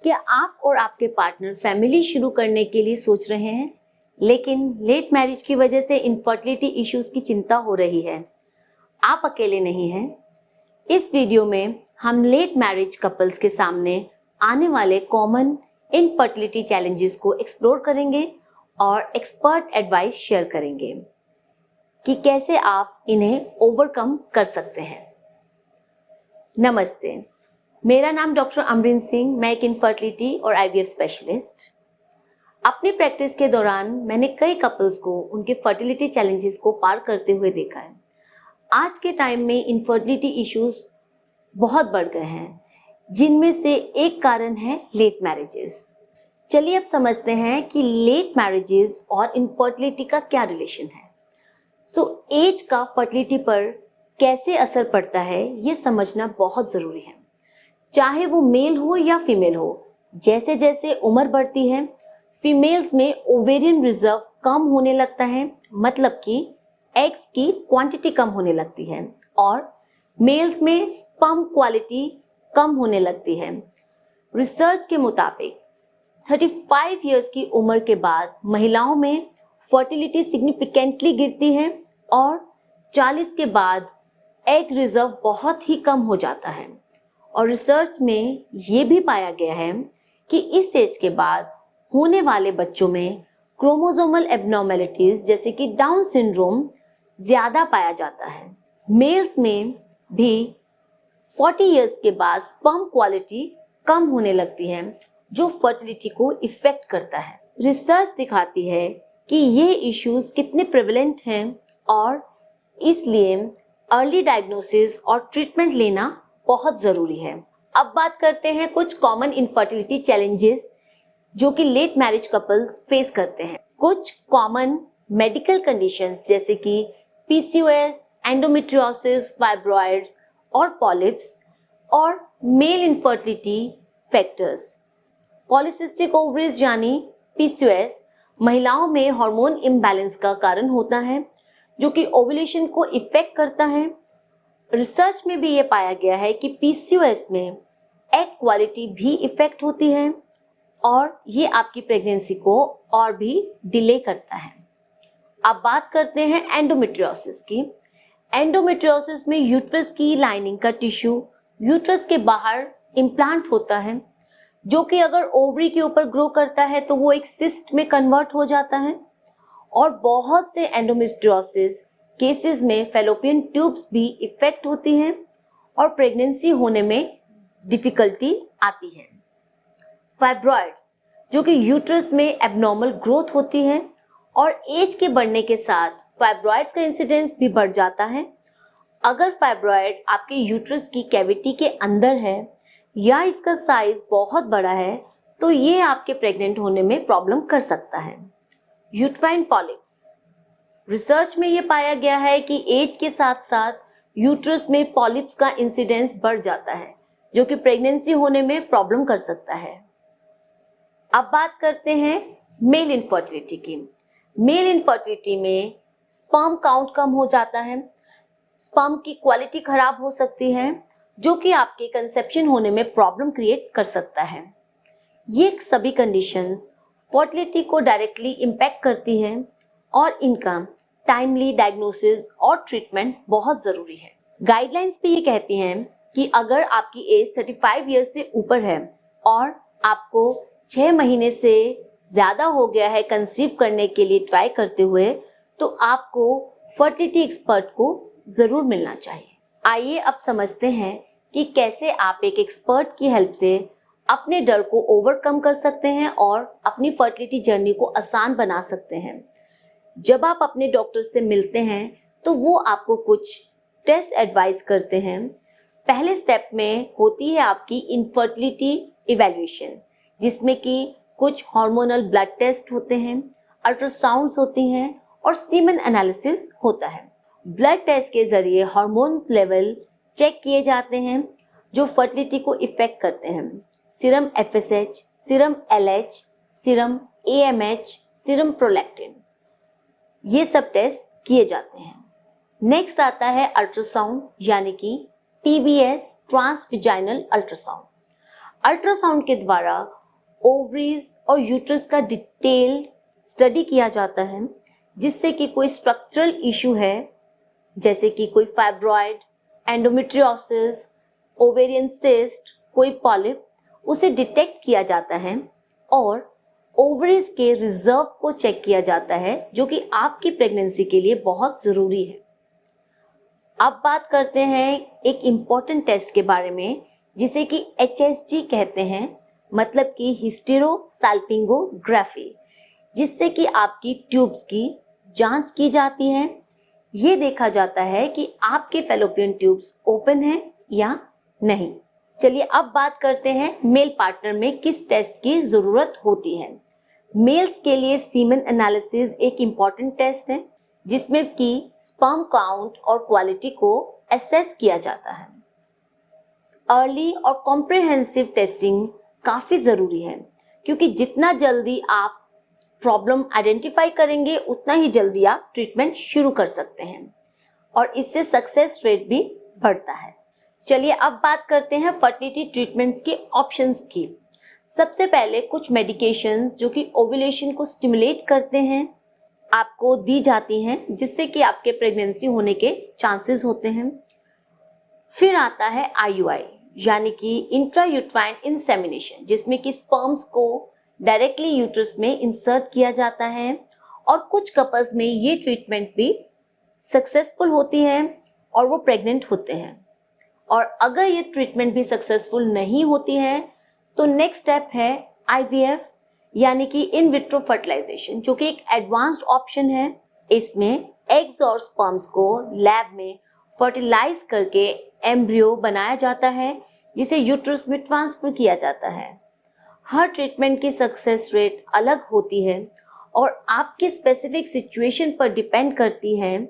क्या आप और आपके पार्टनर फैमिली शुरू करने के लिए सोच रहे हैं, लेकिन लेट मैरिज की वजह से इनफर्टिलिटी इश्यूज की चिंता हो रही है? आप अकेले नहीं हैं। इस वीडियो में हम लेट मैरिज कपल्स के सामने आने वाले कॉमन इनफर्टिलिटी चैलेंजेस को एक्सप्लोर करेंगे और एक्सपर्ट एडवाइस शेयर करेंगे कि कैसे आप इन्हें ओवरकम कर सकते हैं। नमस्ते, मेरा नाम डॉक्टर अमरीन सिंह, मैं एक इनफर्टिलिटी और आईवीएफ स्पेशलिस्ट। अपनी प्रैक्टिस के दौरान मैंने कई कपल्स को उनके फर्टिलिटी चैलेंजेस को पार करते हुए देखा है। आज के टाइम में इनफर्टिलिटी इश्यूज बहुत बढ़ गए हैं, जिनमें से एक कारण है लेट मैरिजेस। चलिए अब समझते हैं कि लेट मैरिजेस और इनफर्टिलिटी का क्या रिलेशन है। एज का फर्टिलिटी पर कैसे असर पड़ता है, ये समझना बहुत जरूरी है। चाहे वो मेल हो या फीमेल हो, जैसे जैसे उम्र बढ़ती है फीमेल्स में ओवेरियन रिजर्व कम होने लगता है, मतलब कि एग्स की क्वांटिटी कम होने लगती है, और मेल्स में स्पर्म क्वालिटी कम होने लगती है। रिसर्च के मुताबिक 35 इयर्स की उम्र के बाद महिलाओं में फर्टिलिटी सिग्निफिकेंटली गिरती है और 40 के बाद एग रिजर्व बहुत ही कम हो जाता है। और रिसर्च में ये भी पाया गया है कि इस एज के बाद होने वाले बच्चों में क्रोमोसोमल एबनॉर्मेलिटीज जैसे कि डाउन सिंड्रोम ज्यादा पाया जाता है। मेल्स में भी 40 इयर्स के बाद स्पर्म क्वालिटी कम होने लगती है, जो फर्टिलिटी को इफेक्ट करता है। रिसर्च दिखाती है कि ये इश्यूज कितने प्रेवलेंट हैं और इसलिए अर्ली डायग्नोसिस और ट्रीटमेंट लेना बहुत जरूरी है। अब बात करते हैं कुछ कॉमन इनफर्टिलिटी चैलेंजेस जो कि लेट मैरिज कपल्स फेस करते हैं। कुछ कॉमन मेडिकल कंडीशंस जैसे कि पीसीओएस, एंडोमेट्रियोसिस, फाइब्रॉइड्स और पॉलिप्स, और male infertility factors. Polycystic ovaries यानी पीसीओएस महिलाओं में हार्मोन इम्बैलेंस का कारण होता है, जो कि ओव्यूलेशन को इफेक्ट करता है। रिसर्च में भी ये पाया गया है कि पीसीओएस में एग क्वालिटी भी इफेक्ट होती है और ये आपकी प्रेगनेंसी को और भी डिले करता है। अब बात करते हैं एंडोमेट्रियोसिस की। एंडोमेट्रियोसिस में यूट्रस की लाइनिंग का टिश्यू यूट्रस के बाहर इम्प्लांट होता है, जो कि अगर ओवरी के ऊपर ग्रो करता है तो वो एक सिस्ट में कन्वर्ट हो जाता है। और बहुत से एंडोमेट्रियोसिस केसेस में फैलोपियन ट्यूब्स भी इफेक्ट होती हैं और प्रेगनेंसी होने में डिफिकल्टी आती है। फाइब्रॉइड्स, जो कि यूट्रस में एबनॉर्मल ग्रोथ होती है, और एज के बढ़ने के साथ फाइब्रॉइड्स का इंसिडेंस भी बढ़ जाता है। अगर फाइब्रॉइड आपके यूट्रस की कैविटी के अंदर है या इसका साइज बहुत बड़ा है तो ये आपके प्रेग्नेंट होने में प्रॉब्लम कर सकता है। यूट्राइन पॉलिप्स, रिसर्च में ये पाया गया है कि एज के साथ साथ यूट्रस में पॉलिप्स का इंसिडेंस बढ़ जाता है, जो कि प्रेगनेंसी होने में प्रॉब्लम कर सकता है। अब बात करते हैं मेल इनफर्टिलिटी की। मेल इनफर्टिलिटी में स्पर्म काउंट कम हो जाता है, स्पर्म की क्वालिटी खराब हो सकती है, जो कि आपके कंसेप्शन होने में प्रॉब्लम क्रिएट कर सकता है। ये सभी कंडीशंस फर्टिलिटी को डायरेक्टली इम्पैक्ट करती हैं और इनका टाइमली डायग्नोसिस और ट्रीटमेंट बहुत जरूरी है। गाइडलाइंस भी ये कहती हैं कि अगर आपकी एज 35 इयर्स से ऊपर है और आपको 6 महीने से ज्यादा हो गया है कंसीव करने के लिए ट्राई करते हुए, तो आपको फर्टिलिटी एक्सपर्ट को जरूर मिलना चाहिए। आइए अब समझते हैं कि कैसे आप एक एक्सपर्ट की हेल्प से अपने डर को ओवरकम कर सकते हैं और अपनी फर्टिलिटी जर्नी को आसान बना सकते हैं। जब आप अपने डॉक्टर से मिलते हैं तो वो आपको कुछ टेस्ट एडवाइस करते हैं। पहले स्टेप में होती है आपकी इनफर्टिलिटी इवैल्यूएशन, जिसमें कि कुछ हार्मोनल ब्लड टेस्ट होते हैं, अल्ट्रासाउंड्स होती हैं और सीमेन एनालिसिस होता है। ब्लड टेस्ट के जरिए हार्मोन लेवल चेक किए जाते हैं जो फर्टिलिटी को इफेक्ट करते हैं। Serum FSH, serum LH, serum AMH, serum prolactin, ये सब टेस्ट किए जाते हैं। नेक्स्ट आता है अल्ट्रासाउंड, यानी कि टीवीएस, ट्रांसविजाइनल अल्ट्रासाउंड। अल्ट्रासाउंड के द्वारा ओवरीज और यूट्रस का डिटेल्ड स्टडी किया जाता है, जिससे कि कोई स्ट्रक्चरल इशू है जैसे कि कोई फाइब्रॉइड, एंडोमेट्रियोसिस, ओवेरियन सिस्ट, कोई पॉलिप, उसे डिटेक्ट किया जाता है और ओवरीज के रिजर्व को चेक किया जाता है, जो कि आपकी प्रेगनेंसी के लिए बहुत ज़रूरी है। अब बात करते हैं एक इम्पॉर्टेंट टेस्ट के बारे में जिसे कि HSG कहते हैं, मतलब कि हिस्टेरोसाल्पिंगोग्राफी, जिससे कि आपकी ट्यूब्स की जांच की जाती है। ये देखा जाता है कि आपके फैलोपियन ट्यूब्स ओपन हैं या नहीं। चलिए अब बात करते हैं मेल पार्टनर में किस टेस्ट की ज़रूरत होती है। मेल्स के लिए सीमेन एनालिसिस एक इम्पॉर्टेंट टेस्ट है जिसमें कि स्पर्म काउंट और क्वालिटी को एसेस किया जाता है। अर्ली और कॉम्प्रिहेंसिव टेस्टिंग काफ़ी ज़रूरी है, क्योंकि जितना जल्दी आप प्रॉब्लम आइडेंटिफाई करेंगे उतना ही जल्दी आप ट्रीटमेंट शुरू कर सकते हैं और इससे सक्सेस रेट भी बढ़ता है। चलिए अब बात करते हैं फर्टिलिटी ट्रीटमेंट्स के ऑप्शंस की। सबसे पहले कुछ मेडिकेशंस जो कि ओव्यूलेशन को स्टिमुलेट करते हैं आपको दी जाती हैं, जिससे कि आपके प्रेगनेंसी होने के चांसेस होते हैं। फिर आता है IUI यानी कि इंट्रायूट्राइन इंसेमिनेशन, जिसमें कि स्पर्म्स को डायरेक्टली यूट्रस में इंसर्ट किया जाता है और कुछ कपल्स में ये ट्रीटमेंट भी सक्सेसफुल होती है और वो प्रेग्नेंट होते हैं। और अगर ये ट्रीटमेंट भी सक्सेसफुल नहीं होती है तो नेक्स्ट स्टेप है IVF यानी कि इन विट्रो फर्टिलाइजेशन, जो कि एक एडवांस्ड ऑप्शन है। इसमें एग्स और स्पर्म्स को लैब में फर्टिलाइज करके एम्ब्रियो बनाया जाता है, जिसे यूट्रस में ट्रांसफर किया जाता है। हर ट्रीटमेंट की सक्सेस रेट अलग होती है और आपकी स्पेसिफिक सिचुएशन पर डिपेंड करती है।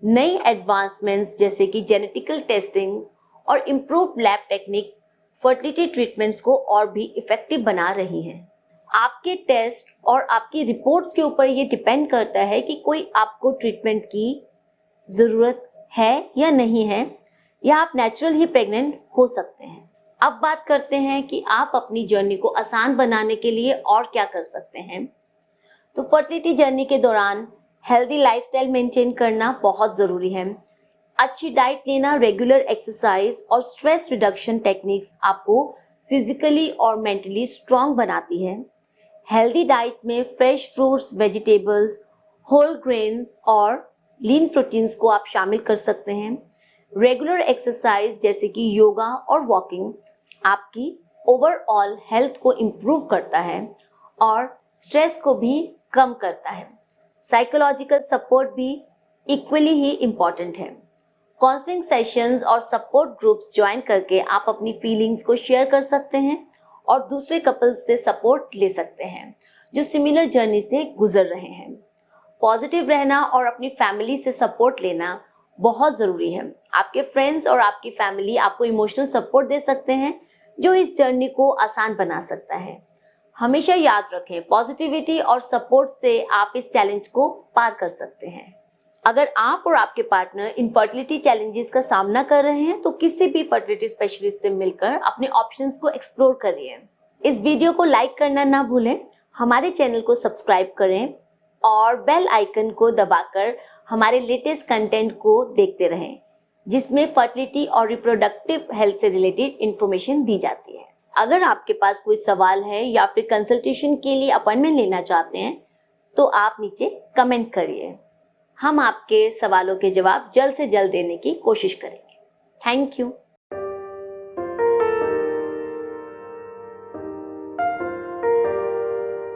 नई एडवांसमेंट्स जैसे कि जेनेटिकल टेस्टिंग्स और improved lab technique fertility treatments को और भी इफेक्टिव बना रही हैं। आपके टेस्ट और आपकी रिपोर्ट्स के ऊपर ये डिपेंड करता है कि कोई आपको ट्रीटमेंट की ज़रूरत है या नहीं है, या आप नेचुरल ही प्रेग्नेंट हो सकते हैं। अब बात करते हैं कि आप अपनी जर्नी को आसान बनाने के लिए और क्या कर सकते हैं। तो फर्टिलिटी जर्नी के दौरान हेल्दी लाइफस्टाइल मेंटेन करना बहुत ज़रूरी है। अच्छी डाइट लेना, रेगुलर एक्सरसाइज और स्ट्रेस रिडक्शन टेक्निक्स आपको फिजिकली और मेंटली स्ट्रांग बनाती है। हेल्दी डाइट में fresh fruits, vegetables, whole grains और लीन प्रोटीन्स को आप शामिल कर सकते हैं। रेगुलर एक्सरसाइज जैसे कि योगा और वॉकिंग आपकी ओवरऑल हेल्थ को इम्प्रूव करता है और स्ट्रेस को भी कम करता है। साइकोलॉजिकल सपोर्ट भी इक्वली ही इम्पॉर्टेंट है। काउंसलिंग सेशंस और सपोर्ट ग्रुप्स ज्वाइन करके आप अपनी फीलिंग्स को शेयर कर सकते हैं और दूसरे कपल्स से सपोर्ट ले सकते हैं जो सिमिलर जर्नी से गुजर रहे हैं। पॉजिटिव रहना और अपनी फैमिली से सपोर्ट लेना बहुत ज़रूरी है। आपके फ्रेंड्स और आपकी फैमिली आपको इमोशनल सपोर्ट दे सकते हैं, जो इस जर्नी को आसान बना सकता है। हमेशा याद रखें, पॉजिटिविटी और सपोर्ट से आप इस चैलेंज को पार कर सकते हैं। अगर आप और आपके पार्टनर इनफर्टिलिटी चैलेंजेस का सामना कर रहे हैं तो किसी भी फर्टिलिटी स्पेशलिस्ट से मिलकर अपने ऑप्शंस को एक्सप्लोर करिए। इस वीडियो को लाइक करना ना भूलें, हमारे चैनल को सब्सक्राइब करें और बेल आइकन को दबाकर हमारे लेटेस्ट कंटेंट को देखते रहें, जिसमें फर्टिलिटी और रिप्रोडक्टिव हेल्थ से रिलेटेड इंफॉर्मेशन दी जाती है। अगर आपके पास कोई सवाल है या फिर कंसल्टेशन के लिए अपॉइंटमेंट लेना चाहते हैं तो आप नीचे कमेंट करिए। हम आपके सवालों के जवाब जल्द से जल्द देने की कोशिश करेंगे। Thank you.